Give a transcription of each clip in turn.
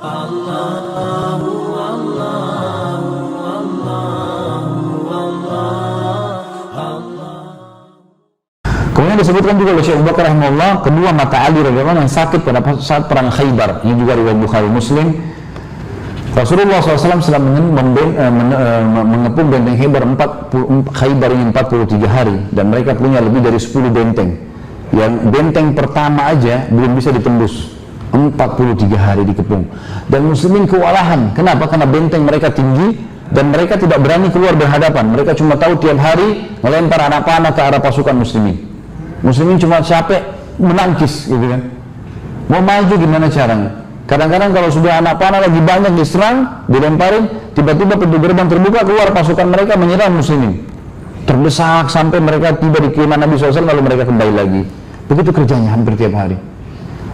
Kemudian disebutkan juga oleh Syekh Abu Bakar rahimahullah, kedua mata Ali radhiyallahu anhu yang sakit pada saat perang Khaybar. Ini juga riwayat Bukhari Muslim. Rasulullah SAW sedang mengepung benteng Khaybar ini 43 hari, dan mereka punya lebih dari 10 benteng. Yang benteng pertama aja belum bisa ditembus, 43 hari dikepung. Dan muslimin kewalahan. Kenapa? Karena benteng mereka tinggi dan mereka tidak berani keluar berhadapan. Mereka cuma tahu tiap hari melempar anak panah ke arah pasukan muslimin. Muslimin cuma capek menangkis, gitu kan. Mau maju gimana caranya? Kadang-kadang kalau sudah anak panah lagi banyak diserang, dilemparin, tiba-tiba pintu gerbang terbuka, keluar pasukan mereka menyerang muslimin. Terdesak sampai mereka tiba di kemah Nabi SAW, lalu mereka kembali lagi. Begitu kerjanya hampir tiap hari.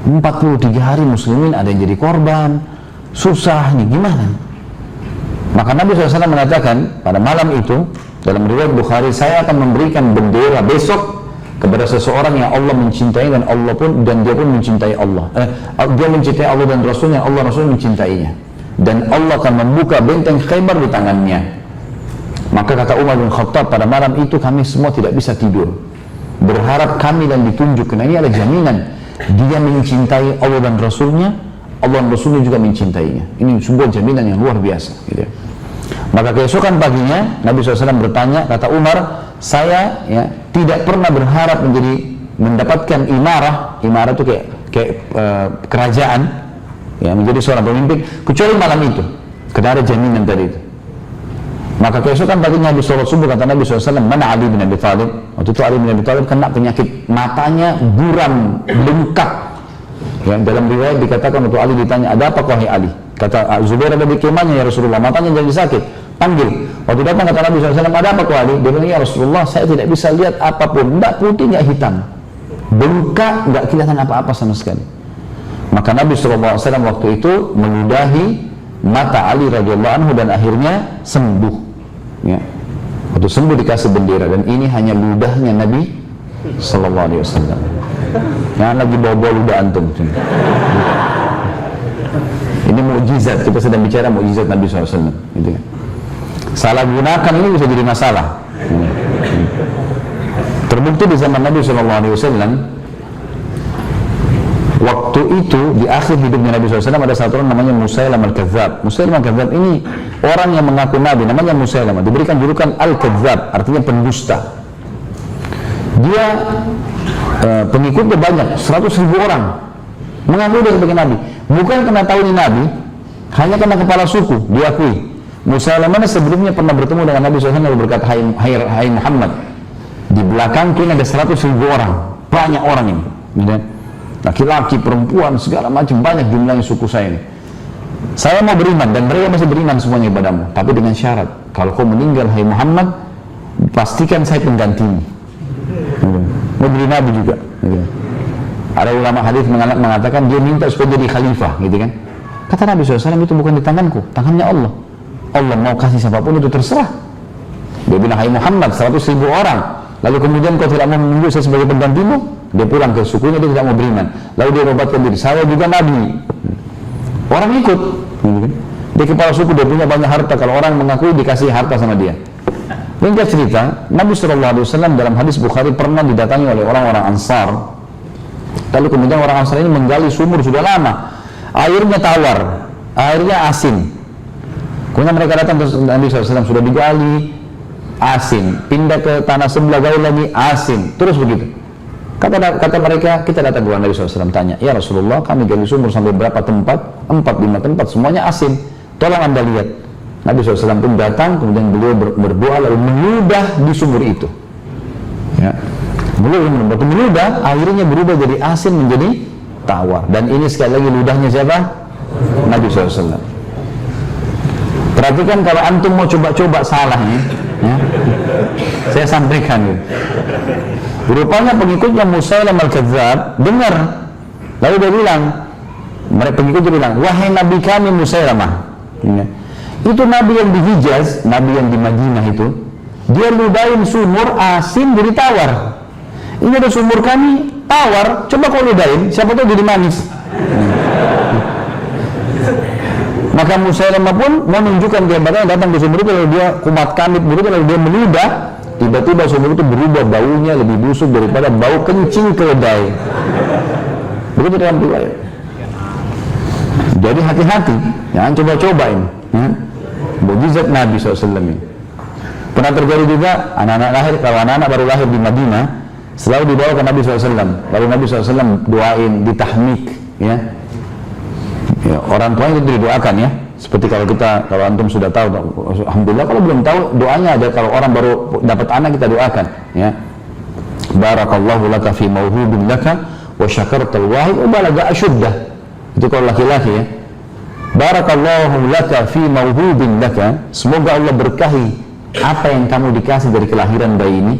43 hari muslimin ada yang jadi korban, susah nih, gimana? Maka Nabi SAW mengatakan pada malam itu, dalam riwayat Bukhari, saya akan memberikan bendera besok kepada seseorang yang Allah mencintai dan dia pun mencintai Allah. Dia mencintai Allah dan Rasulnya, Allah Rasul mencintainya. Dan Allah akan membuka benteng Khaybar di tangannya. Maka kata Umar bin Khattab, pada malam itu kami semua tidak bisa tidur, berharap kami dan ditunjuk, karena ini ada jaminan dia mencintai Allah dan Rasulnya, Allah dan Rasulnya juga mencintainya. Ini sebuah jaminan yang luar biasa, gitu. Maka keesokan paginya Nabi SAW bertanya, kata Umar, saya tidak pernah berharap mendapatkan imarah itu kayak kerajaan, menjadi seorang pemimpin, kecuali malam itu, karena ada jaminan tadi itu. Maka keesokan paginya Nabi sholat subuh, kata Nabi SAW, mana Ali bin Abi Thalib? Waktu itu Ali bin Abi Thalib kena penyakit matanya buram, bengkak. Dalam riwayat dikatakan waktu Ali ditanya, ada apa wahai Ali? Kata Zubair, ada di kemahnya ya Rasulullah, matanya jadi sakit. Panggil. Waktu datang kata Nabi SAW, ada apa Ali? Dia bilang, ya Rasulullah, saya tidak bisa lihat apapun, enggak putih, enggak hitam, bengkak, enggak kelihatan apa-apa sama sekali. Maka Nabi SAW waktu itu meludahi mata Ali radhiyallahu anhu dan akhirnya sembuh. Waktu sembuh dikasih bendera, dan ini hanya ludahnya Nabi SAW. Jangan lagi bawa-bawa ludah antum. Ini mukjizat, kita sedang bicara mukjizat Nabi SAW. Gitu kan. Salah gunakan ini bisa jadi masalah. Terbukti di zaman Nabi SAW, waktu itu di akhir hidupnya Nabi SAW ada satu orang namanya Musailamah al-Kadzdzab. Musailamah al-Kadzdzab ini orang yang mengaku Nabi, namanya Musailamah, diberikan julukan al-Kadzdzab, artinya pendusta. Dia pengikutnya banyak, 100.000 orang, mengaku dia sebagai Nabi, bukan karena tahu ini Nabi, hanya karena kepala suku diakui. Musailamah sebelumnya pernah bertemu dengan Nabi SAW lalu berkata, hai Muhammad, di belakangku ini ada 100.000 orang, banyak orang ini, laki-laki, perempuan, segala macam, banyak jumlahnya suku saya ini. Saya mau beriman, dan mereka masih beriman semuanya kepadamu, tapi dengan syarat, kalau kau meninggal hai Muhammad, pastikan saya penggantimu. Mau beri Nabi juga. Ada ulama hadis mengatakan dia minta supaya jadi khalifah, gitu kan? Kata Nabi SAW, itu bukan di tanganku, tangannya Allah. Allah mau kasih siapapun itu terserah. Dia bilang, hai Muhammad, 100.000 orang, lalu kemudian kau tidak mau menunggu saya sebagai penggantimu. Dia pulang ke sukunya, dia tidak mau beriman. Lalu dia obatkan diri, saya juga Nabi. Orang ikut, gitu kan? Dia kepala suku, dia punya banyak harta. Kalau orang mengakui, dikasih harta sama dia. Ringkas cerita, Nabi SAW dalam hadis Bukhari pernah didatangi oleh orang-orang Ansar. Lalu kemudian orang Ansar ini menggali sumur sudah lama, airnya tawar, airnya asin. Kemudian mereka datang ke Nabi SAW, sudah digali, asin, pindah ke tanah sebelah, gali lagi, asin, terus begitu. Kata mereka, kita datang ke Nabi SAW, tanya, ya Rasulullah, kami gali sumur sampai berapa tempat, 4-5 tempat, semuanya asin, tolong Anda lihat. Nabi SAW pun datang, kemudian beliau berdoa lalu meludah di sumur itu. Beliau meludah, akhirnya berubah dari asin menjadi tawar. Dan ini sekali lagi ludahnya siapa? Nabi SAW. Perhatikan kalau antum mau coba-coba salah nih, saya sampaikan gitu. Rupanya pengikutnya Musailamah al-Kadzdzab dengar, lalu dia bilang, pengikutnya bilang, wahai Nabi kami Musailamah. Itu Nabi yang di Hijaz, Nabi yang di Madinah itu, dia ludahin sumur asin jadi tawar. Ini ada sumur kami tawar, coba kau ludahin, siapa tahu jadi manis. Maka Musailamah pun menunjukkan kehebatannya, datang ke sumur itu, lalu dia kumat kamit begitu, lalu dia meludah. Tiba-tiba sumur itu berubah, baunya lebih busuk daripada bau kencing keledai. Begitu dalam riwayat. Jadi hati-hati, jangan coba-cobain. Mukjizat Nabi SAW ini. Pernah terjadi juga anak-anak lahir, kalau anak-anak baru lahir di Madinah, selalu dibawa ke Nabi SAW. Lalu Nabi SAW doain, ditahmik, ya. Orang tuanya itu didoakan, ya. Seperti kalau antum sudah tahu, alhamdulillah. Kalau belum tahu, doanya ada. Kalau orang baru dapat anak, kita doakan, ya. Barakallahu laka fi mauhubin laka wa syakartal wahid wa balaga asyuddah. Itu kalau laki-laki, ya. Barakallahu laka fi mauhubin laka, semoga Allah berkahi apa yang kamu dikasih dari kelahiran bayi ini.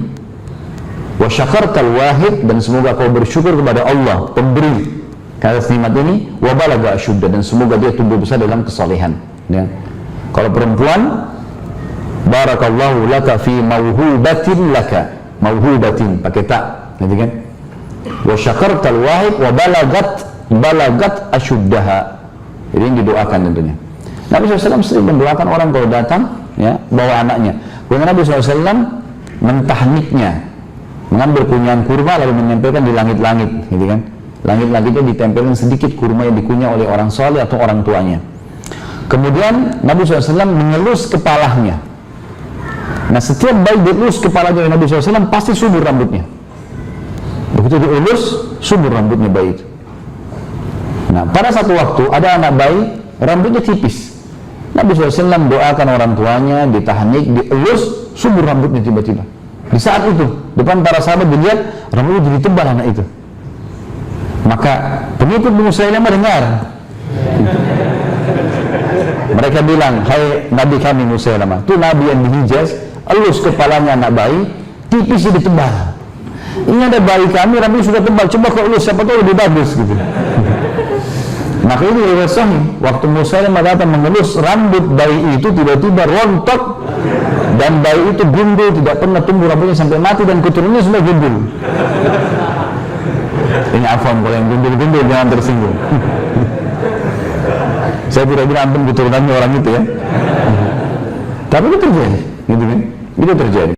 Wa syakartal wahid, dan semoga kau bersyukur kepada Allah pemberi atas nikmat ini. Wa balaga asyudda, dan semoga dia tumbuh besar dalam kesalehan, ya. Kalau perempuan, barakallahu laka fi mauhubatin laka, mauhubatin pakai tak, gitu kan. Wa syakartal wahid wa balagat asyuddaha. Jadi yang didoakan tentunya. Nabi SAW sering mendoakan orang kalau datang, ya, bawa anaknya. Kemudian Nabi SAW mentahniknya, mengambil kunyahan kurma lalu menempelkan di langit-langit, gitu kan. Langit-langitnya ditempelkan sedikit kurma yang dikunyah oleh orang soleh atau orang tuanya. Kemudian Nabi SAW mengelus kepalanya. Nah, setiap bayi dielus kepalanya oleh Nabi SAW pasti subur rambutnya. Begitu dielus, subur rambutnya bayi itu. Nah, pada satu waktu ada anak bayi rambutnya tipis. Nabi SAW doakan orang tuanya, ditahnik, dielus, subur rambutnya tiba-tiba. Di saat itu, depan para sahabat dilihat rambutnya jadi tebal anak itu. Maka pengikut Musailamah dengar. Mereka bilang, hai Nabi kami Musailamah, itu Nabi yang di Hijaz, elus kepalanya anak bayi, tipis jadi tebal. Ini ada bayi kami rambutnya sudah tebal, coba kau elus, siapa tahu lebih bagus gitu. Maka ini riwayat sahih, waktu Musailamah datang mengelus rambut bayi itu, tiba-tiba rontok dan bayi itu gundul, tidak pernah tumbuh rambutnya sampai mati, dan keturunannya semua gundul. Ini afwan, kalau yang gundul-gundul jangan tersinggung. Saya tidak bilang antum keturunannya orang itu, ya. Tapi itu terjadi, gitu kan? Itu terjadi.